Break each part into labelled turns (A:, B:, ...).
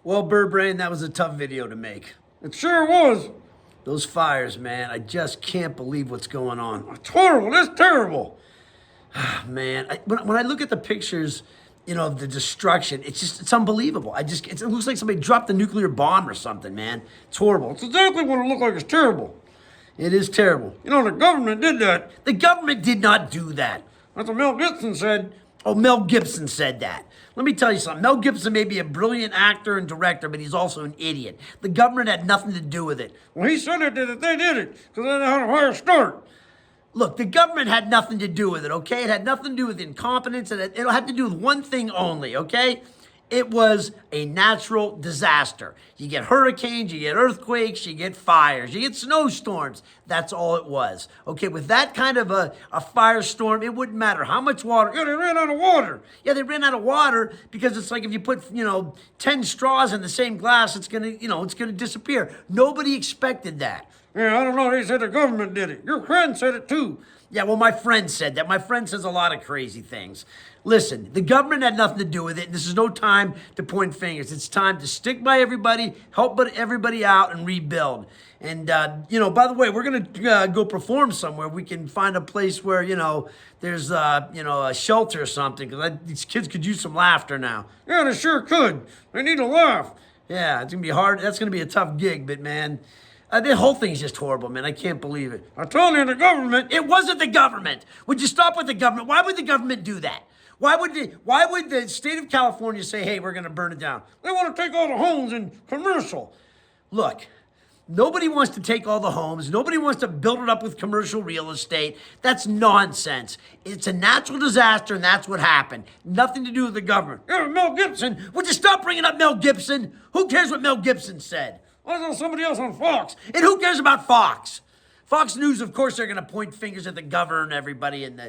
A: Well, Birdbrain, that was a tough video to make.
B: It sure was.
A: Those fires, man, I just can't believe what's going on.
B: It's horrible. It's terrible.
A: Man, when I look at the pictures, of the destruction, it's unbelievable. It looks like somebody dropped a nuclear bomb or something, man. It's horrible.
B: It's exactly what it looked like. It's terrible.
A: It is terrible.
B: The government did that.
A: The government did not do that.
B: That's what Mel Gibson said.
A: Oh, Mel Gibson said that. Let me tell you something. Mel Gibson may be a brilliant actor and director, but he's also an idiot. The government had nothing to do with it.
B: Well, he said it did it. They did it because they had a higher start.
A: Look, the government had nothing to do with it, okay? It had nothing to do with incompetence, and it had to do with one thing only, okay? It was a natural disaster. You get hurricanes, you get earthquakes, you get fires, you get snowstorms. That's all it was. Okay, with that kind of a firestorm, it wouldn't matter how much water.
B: Yeah, they ran out of water.
A: Yeah, they ran out of water because it's like if you put, 10 straws in the same glass, it's gonna disappear. Nobody expected that.
B: Yeah, I don't know. They said the government did it. Your friend said it too.
A: Yeah, well, my friend said that. My friend says a lot of crazy things. Listen, the government had nothing to do with it. This is no time to point fingers. It's time to stick by everybody, help everybody out, and rebuild. And, by the way, we're going to go perform somewhere. We can find a place where, there's, a shelter or something, because these kids could use some laughter now.
B: Yeah, they sure could. They need to laugh.
A: Yeah, it's going to be hard. That's going to be a tough gig, but, man, the whole thing's just horrible, man. I can't believe it.
B: I told you, the government.
A: It wasn't the government. Would you stop with the government? Why would the government do that? Why would the state of California say, hey, we're going to burn it down?
B: They want to take all the homes in commercial.
A: Look, nobody wants to take all the homes. Nobody wants to build it up with commercial real estate. That's nonsense. It's a natural disaster, and that's what happened. Nothing to do with the government.
B: Yeah, Mel Gibson.
A: Would you stop bringing up Mel Gibson? Who cares what Mel Gibson said?
B: I saw somebody else on Fox.
A: And who cares about Fox? Fox News, of course, they're going to point fingers at the governor and everybody. And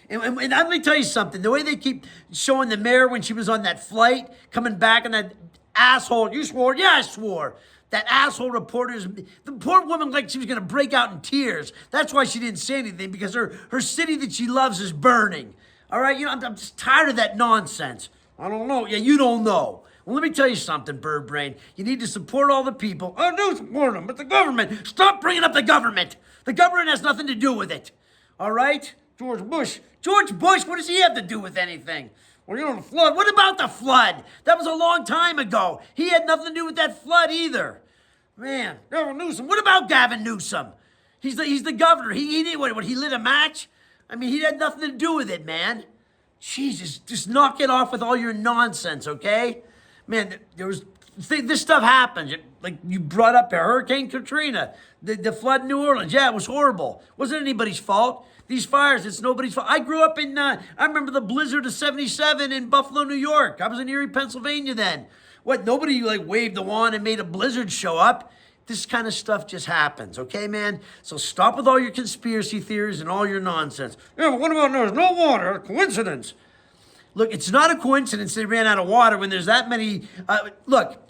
A: let me tell you something. The way they keep showing the mayor when she was on that flight, coming back, and that asshole, you swore? Yeah, I swore. That asshole reporter, the poor woman, like she was going to break out in tears. That's why she didn't say anything, because her city that she loves is burning. All right? I'm just tired of that nonsense.
B: I don't know.
A: Yeah, you don't know. Well, let me tell you something, Birdbrain. You need to support all the people.
B: I do support them, but the government.
A: Stop bringing up the government. The government has nothing to do with it. All right?
B: George Bush.
A: George Bush, what does he have to do with anything?
B: Well, the flood.
A: What about the flood? That was a long time ago. He had nothing to do with that flood either. Man.
B: Gavin Newsom.
A: What about Gavin Newsom? He's the governor. He did what? He lit a match? I mean, he had nothing to do with it, man. Jesus, just knock it off with all your nonsense, okay? Man, this stuff happens. Like you brought up Hurricane Katrina, the flood in New Orleans. Yeah, it was horrible. Wasn't anybody's fault. These fires, it's nobody's fault. I grew up in, I remember the blizzard of 77 in Buffalo, New York. I was in Erie, Pennsylvania then. What, nobody waved the wand and made a blizzard show up? This kind of stuff just happens, okay, man? So stop with all your conspiracy theories and all your nonsense.
B: Yeah, but what about there's no water? A coincidence.
A: Look, it's not a coincidence they ran out of water when there's that many. Look,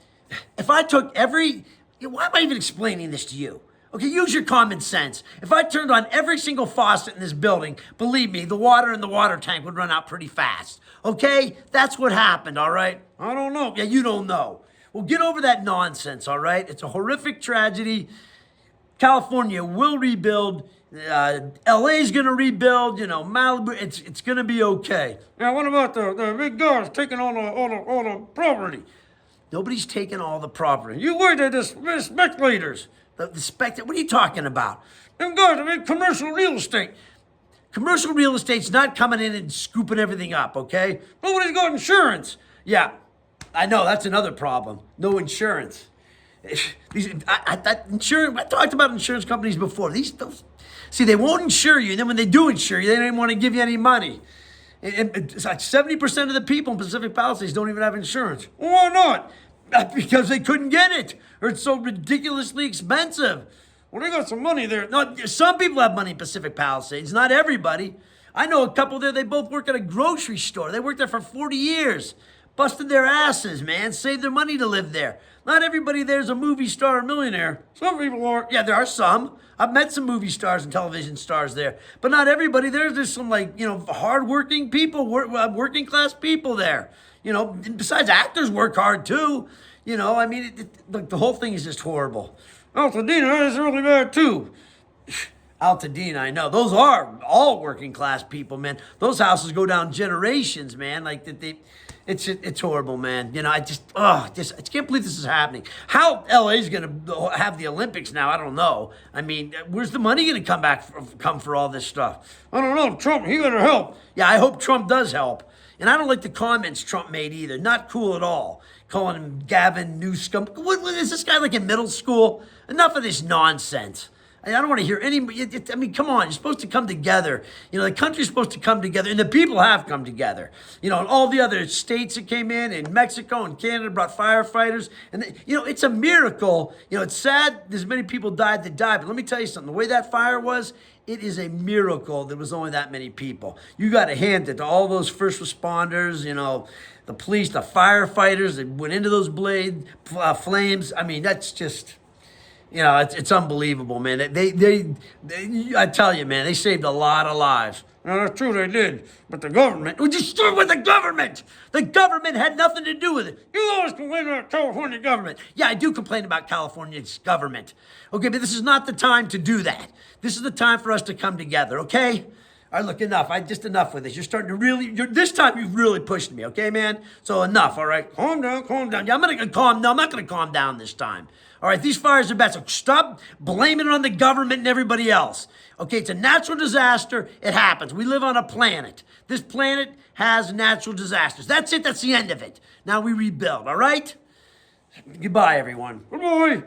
A: if I took why am I even explaining this to you? Okay, use your common sense. If I turned on every single faucet in this building, believe me, the water in the water tank would run out pretty fast. Okay? That's what happened, all right?
B: I don't know.
A: Yeah, you don't know. Well, get over that nonsense, all right? It's a horrific tragedy. California will rebuild. LA's going to rebuild, Malibu, it's going to be okay.
B: Yeah, what about the big guys taking all the property?
A: Nobody's taking all the property.
B: You were the speculators.
A: What are you talking about?
B: Them guys that make commercial real estate.
A: Commercial real estate's not coming in and scooping everything up, okay?
B: Nobody's got insurance.
A: Yeah, I know, that's another problem. No insurance. I talked about insurance companies before. See, they won't insure you, and then when they do insure you, they don't even want to give you any money. And it's like 70% of the people in Pacific Palisades don't even have insurance.
B: Why not?
A: Because they couldn't get it, or it's so ridiculously expensive.
B: Well, they got some money there.
A: No, some people have money in Pacific Palisades, not everybody. I know a couple there, they both work at a grocery store. They worked there for 40 years. Busted their asses, man. Saved their money to live there. Not everybody there's a movie star or millionaire.
B: Some people are.
A: Yeah, there are some. I've met some movie stars and television stars there. But not everybody. There's some, hard-working people, working-class people there. Besides, actors work hard, too. You know, I mean, look, the whole thing is just horrible.
B: Altadena is really bad too.
A: Altadena, I know. Those are all working class people, man. Those houses go down generations, man. Like it's horrible, man. You know, I can't believe this is happening. How LA's gonna have the Olympics now? I don't know. I mean, where's the money gonna come for all this stuff?
B: I don't know, Trump, he better help.
A: Yeah, I hope Trump does help. And I don't like the comments Trump made either. Not cool at all. Calling him Gavin Newsome. What is this guy like in middle school? Enough of this nonsense. I don't want to hear any. I mean, come on. You're supposed to come together. You know, the country's supposed to come together, and the people have come together. You know, and all the other states that came in Mexico and Canada brought firefighters. And, you know, it's a miracle. You know, it's sad there's many people that died. But let me tell you something. The way that fire was, it is a miracle there was only that many people. You got to hand it to all those first responders, you know, the police, the firefighters that went into those flames. I mean, that's just... You know, it's unbelievable, man. I tell you, man, they saved a lot of lives.
B: No, that's true, they did. But the government...
A: We just start with the government. The government had nothing to do with it.
B: You always complain about California government.
A: Yeah, I do complain about California's government. Okay, but this is not the time to do that. This is the time for us to come together, okay? All right, look, enough. Enough with this. You're starting to really... this time you've really pushed me, okay, man? So enough, all right?
B: Calm down, calm down.
A: Yeah, I'm not going to calm down this time. All right, these fires are bad, so stop blaming it on the government and everybody else. Okay, it's a natural disaster. It happens. We live on a planet. This planet has natural disasters. That's it. That's the end of it. Now we rebuild, all right? Goodbye, everyone.
B: Goodbye.